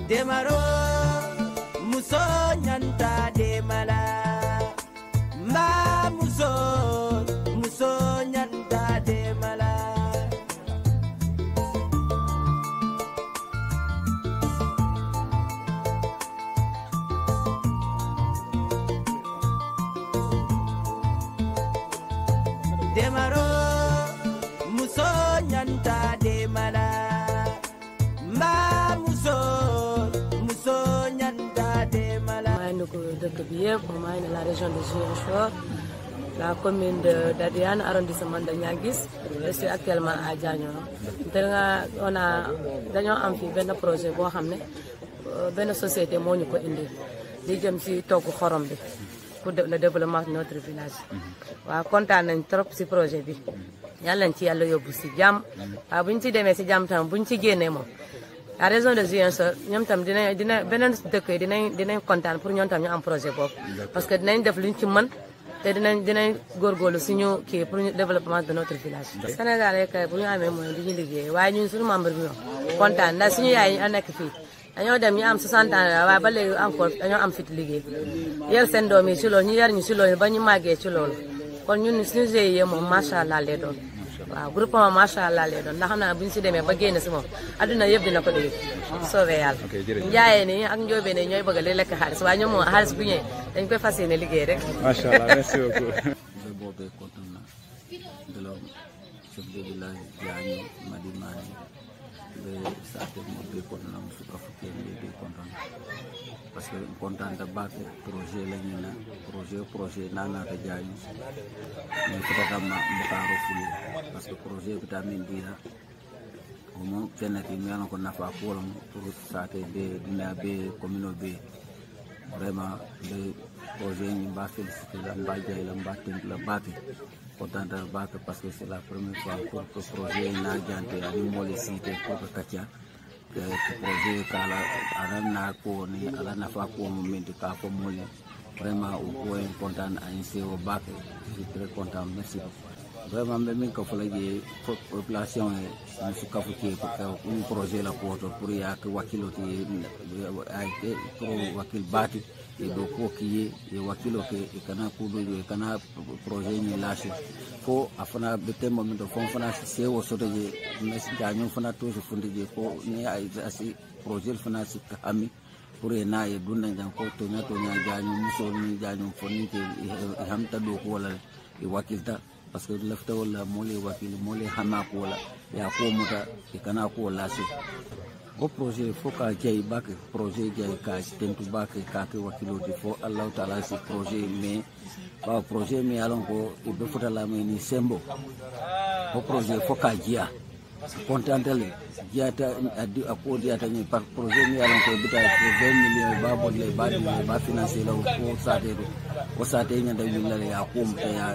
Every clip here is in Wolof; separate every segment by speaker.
Speaker 1: Demaro muso nyanta demala ma muso nyanta demala Demaro muso nyanta demala ma muso nyanta demala. maa ngi ko dëkk bi yëpp maa ngi la région de Ziguinchor, la commune de Dadiane, arrondissement de Niaguis. Je suis actuellement à Diagno. dañoo am fi benn projet boo xam ne benn société moo ñu ko indi di jëm si togg xorom bi pour le développement de notre village. waaw kontaan nañ trop si projet bi yàlla nañ ci yàlla yóbbu si jàmm. waaw bu ñu ci demee si jàmm tam bu ñu ci génnee moom la région de Ziguinchor ñoom tam dina beneen dëkk yi dinañ kontaan pour ñoom tam ñu am projet boobu. parce que dinañ def luñ ci mën te dinañ góorgóorlu suñu kii pour le développement de notre village. Sénégal kay bu ñu amee moyen di ñu liggéey waaye ñun suñu membre bi moom kontaan ndax suñu yaay yi nekk fii dañoo dem ñu am 60 ans waaye ba léegi encore dañoo am fit liggéey yar seen doom yi ci loolu ñu yar ñu ci loolu ba ñu màggee ci loolu kon ñun suñu GIE moom macha allah lay doon. waaw groupement macha allah lay doon ndax xam naa bu ñu si demee ba génn si moom adduna yëpp dina ko dégg soobee yàlla. njaayee ni ak njóobee ni ñooy bëgg a lekk xaalis waaye ñoom moom xaalis bu ñëwee dañ koy fas yéene liggéey rek.
Speaker 2: macha allah merci beaucoup.
Speaker 3: boobee kontaan na de la chef de village Diagno Madi Mani be sate mo be kontaan na musu kafuke be kontaan parce que kontaan da baake projet la ñu na projet nana ta Diagno mais peut-être ma mbakaro fulu parce que projet vitamin dira o mo kenati mi ko nafa ko pour sate be dina be commune be vraiment le projet ñu ba félicité la mba jay la mba tënk la baake kontaan da baake parce que c'est la première fois pour que projet na jante ani mole cité pour que katia que projet kala ala na ko ni ala nafa ko mo menti ka ko mole vraiment au point kontaan ani c'est au baake je suis très content merci vraiment même ko fala je population e su ka fuke pour que un projet la ko pour ya que wakiloti ay pro wakil bati e do ko kiye e wakilo ke e kana kudo e kana projet ni lâché ko afana betembo mi do fon fana se wo soto je mes Diagno fana to se fundi je ko ni ay asi projet fana si ami pour e na e dunna jam ko to nya Diagno musol ni Diagno foni ke hamta do ko wala e wakilta parce que lafta wala mole wakil mole hama ko wala ya ko muta e kana ko lâché o projet fo ka jey bak projet jey ka tentu bak ka ke wakilo di fo Allah taala si projet mais ba projet mi alon ko e be fota la me ni sembo o projet fo ka jia contentele jiata adi akodi ata ni par projet mi alon ko bita 20 millions ba bodle ba financer la o sate nyanda yilla ya ko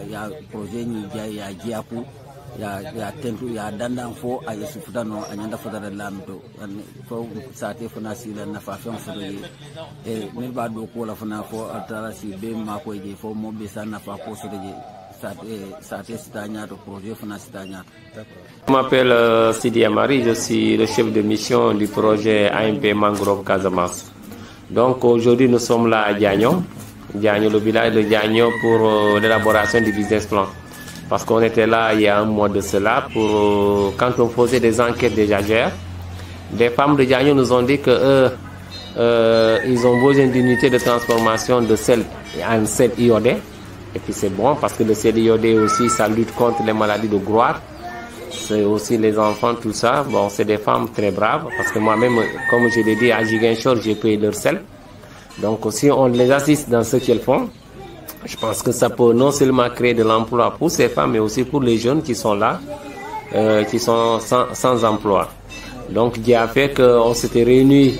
Speaker 3: ya projet ni jey ya jia ko ya tentu ya dandan fo a yesu futano a nyanda futara lamto fo sate fona sila na fa fen fudo e mi ba do ko la fona fo atara si be ma ko je fo mo be sana fa ko so de sate stagna to projet fona stagna.
Speaker 4: Je m'appelle Sidi Amari, je suis le chef de mission du projet AMP Mangrove Casamance. Donc aujourd'hui nous sommes là à Diagno, le village de Diagno pour l'élaboration du business plan. Parce qu'on était là il y a un mois de cela pour quand on faisait des enquêtes des jagères, des femmes de Diagno nous ont dit que ils ont besoin d'unités de transformation de sel en sel iodé. Et puis c'est bon parce que le sel iodé aussi ça lutte contre les maladies de gloire. C'est aussi les enfants, tout ça. Bon, c'est des femmes très braves parce que moi-même, comme je l'ai dit à Ziguinchor, j'ai payé leur sel. Donc si on les assiste dans ce qu'elles font, je pense que ça peut non seulement créer de l'emploi pour ces femmes, mais aussi pour les jeunes qui sont là, qui sont sans emploi. Donc, il a fait qu'on s'était réunis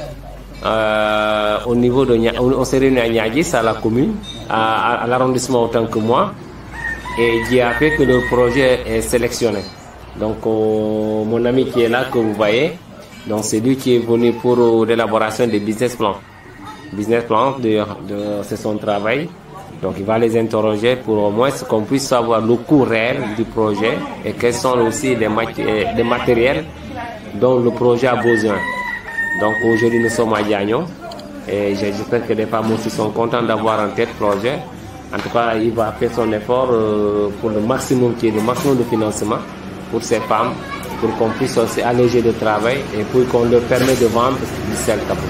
Speaker 4: au niveau de on s'est réunis à Niaguis, à la commune, à l'arrondissement autant que moi, et il a fait que le projet est sélectionné. Donc, mon ami qui est là, que vous voyez, donc c'est lui qui est venu pour l'élaboration des business plans. Business plan, c'est son travail. Donc il va les interroger pour au moins qu'on puisse savoir le coût réel du projet et quels sont aussi les matériels dont le projet a besoin. Donc aujourd'hui nous sommes à Diagno et j'espère que les femmes aussi sont contentes d'avoir un tel projet. En tout cas, il va faire son effort pour le maximum qui est le maximum de financement pour ces femmes, pour qu'on puisse aussi alléger le travail et pour qu'on leur permette de vendre du sel Capot.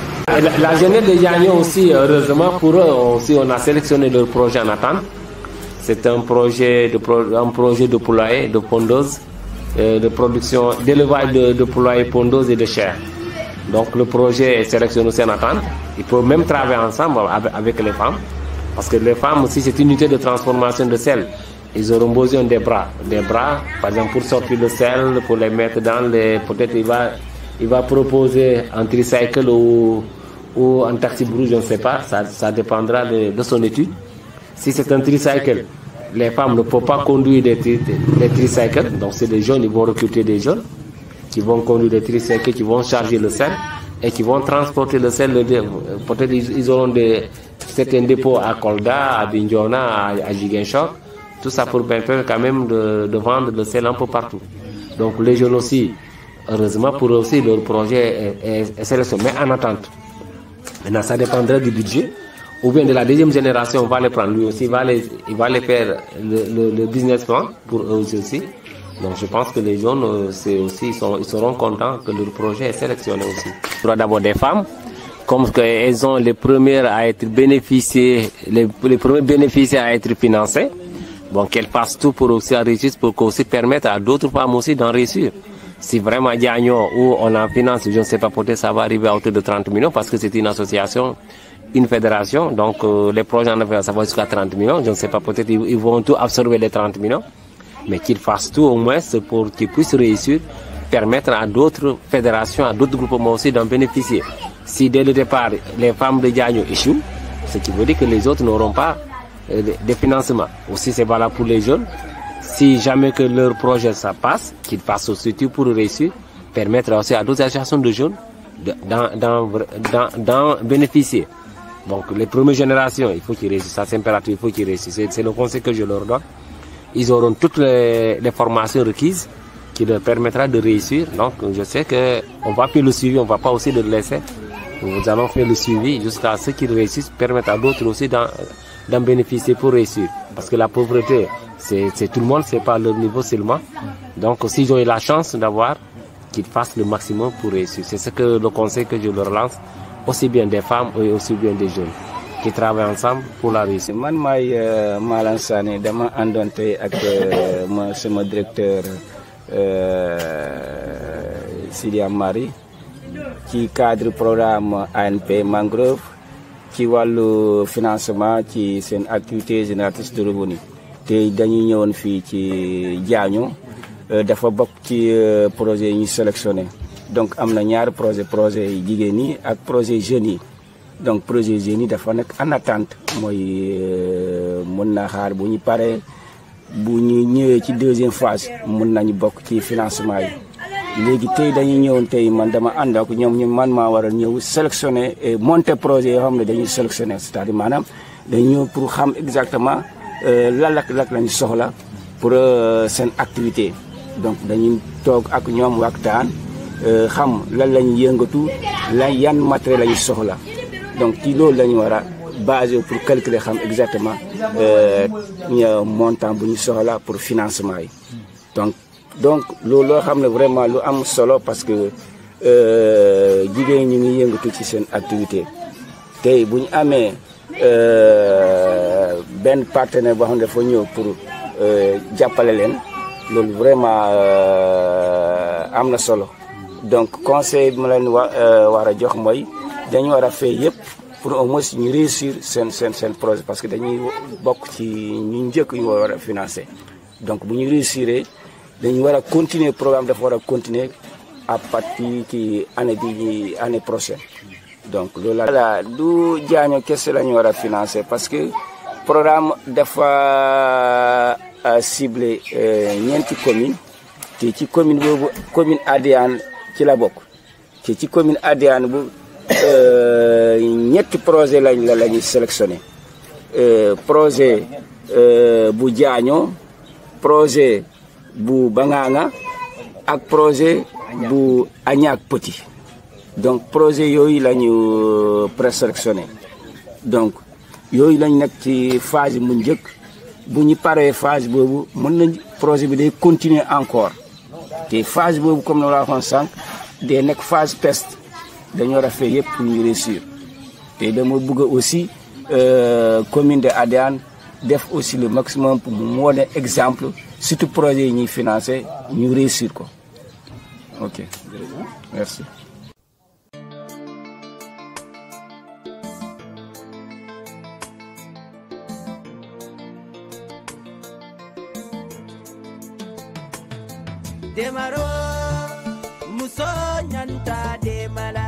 Speaker 4: La jeunesse de Diagno aussi, heureusement pour eux, aussi, on a sélectionné leur projet en attente. C'est un projet de poulailler, de pondeuse, de production, d'élevage de poulailler, pondeuse et de chair. Donc le projet est sélectionné aussi en attente. Il faut même travailler ensemble avec les femmes. Parce que les femmes aussi, c'est une unité de transformation de sel. Ils auront besoin des bras. Des bras, par exemple, pour sortir le sel, pour les mettre dans les... Peut-être il va proposer un tricycle ou un taxi brou, je ne sais pas. Ça dépendra de son étude. Si c'est un tricycle, les femmes ne peuvent pas conduire des tricycles. Donc c'est des jeunes, ils vont recruter des jeunes qui vont conduire des tricycles, qui vont charger le sel et qui vont transporter le sel. Peut-être ils auront certains dépôts à Kolda, à Bignona, à Ziguinchor. Tout ça pour permettre quand même de vendre le sel un peu partout. Donc les jeunes aussi, heureusement pour eux aussi, leur projet est sélectionné, mais en attente. Maintenant, ça dépendra du budget. Ou bien de la deuxième génération, on va les prendre. Lui aussi, il va les faire le business plan pour eux aussi. Donc je pense que les jeunes, ils seront contents que leur projet est sélectionné aussi. Il y aura d'abord des femmes, comme elles sont les premières à être bénéficiées, les premiers bénéficiaires à être financés. Bon, qu'elles fassent tout pour aussi réussir, pour aussi permettre à d'autres femmes aussi d'en réussir. Si vraiment Diagno, où on en finance, je ne sais pas, peut-être ça va arriver à hauteur de 30 millions parce que c'est une association, une fédération, donc les projets en affaires, ça va jusqu'à 30 millions. Je ne sais pas, peut-être ils vont tout absorber les 30 millions, mais qu'ils fassent tout au moins pour qu'ils puissent réussir, permettre à d'autres fédérations, à d'autres groupements aussi d'en bénéficier. Si dès le départ, les femmes de Diagno échouent, ce qui veut dire que les autres n'auront pas de financement. Aussi, c'est valable pour les jeunes. Si jamais que leur projet ça passe, qu'ils fassent aussi tout pour réussir, permettre aussi à d'autres associations de jeunes d'en bénéficier. Donc les premières générations, il faut qu'ils réussissent, ça c'est impératif, il faut qu'ils réussissent. C'est le conseil que je leur donne. Ils auront toutes les formations requises qui leur permettra de réussir. Donc je sais qu'on va faire le suivi, on ne va pas aussi le laisser. Nous allons faire le suivi jusqu'à ce qu'ils réussissent, permettre à d'autres aussi d'en bénéficier pour réussir. Parce que la pauvreté, c'est tout le monde, c'est pas leur niveau seulement. Donc s'ils ont eu la chance d'avoir, qu'ils fassent le maximum pour réussir. C'est ce que le conseil que je leur lance, aussi bien des femmes et aussi bien des jeunes, qui travaillent ensemble pour la réussite.
Speaker 2: Man maay Malang Sané dama àndoon tey ak sama directeur Sidi Amari ci cadre programme ANP Mangrove ci wàllu financement ci seen activité génératrice de revenus. Tey dañuy ñëwoon fii ci Diagno dafa bokk ci projet yi ñu sélectionné. Donc am na ñaari projet yi jigéen ñi ak projet jeunes yi. Donc projet jeunes yi dafa nekk en attente mooy mën naa xaar bu ñu paree bu ñu ñëwee ci deuxième phase mën nañu bokk ci financement yi. Léegi tey dañuy ñëwoon tey man dama ànd ak ñoom man maa waral ñëw sélectionner et monter projet yoo xam ne dañuy sélectionner c'est-à-dire maanaam dañuy ñëw pour xam exactement lan lañu soxla pour seen activité. Donc dañuy toog ak ñoom waxtaan xam lan lañu yëngatu yan matériel lañu soxla. Donc ci loolu lañu war a basé pour calculer xam exactement montant bu ñu soxla pour financement yi. Donc loolu loo xam ne vraiment lu am solo parce que jigéen ñi ngi yëngatu ci seen activité. Tey bu ñu amee benn partenaire boo xam ne dafa ñëw pour jàppale leen loolu vraiment am na solo. Donc conseil bi ma leen war a jox mooy dañu war a fay yëpp pour au moins ñu réussir seen projet parce que dañuy bokk ci ñu njëkk ñu war a financer. Donc bu ñu réussir dañu war a continuer programme dafa war a continuer à partir ci année prochaine. Donc loolu la du Diagno kese la ñu war a financer parce que programme dafa ciblé ñeenti commune te ci commune boobu commune Adéane ci la bokk te ci commune Adéane bu ñetti projet lañu sélectionné projet bu Diagno, projet bu Bangaanga ak projet bu Agnac Petit. donc projet yooyu la ñu présélectionné donc yooyu lañ nekk ci phase mu njëkk bu ñu paree phase boobu mën nañ projet bi day continuer encore te phase boobu comme na la waxoon sànq day nekk phase test dañoo rafet yëpp pour ñu réussir te dama bëgg aussi commune de Adéane def aussi le maximum pour mu wane exemple surtout projet yi ñuy financé ñu réussir ko ok merci.
Speaker 5: Demaro muso nyanta demala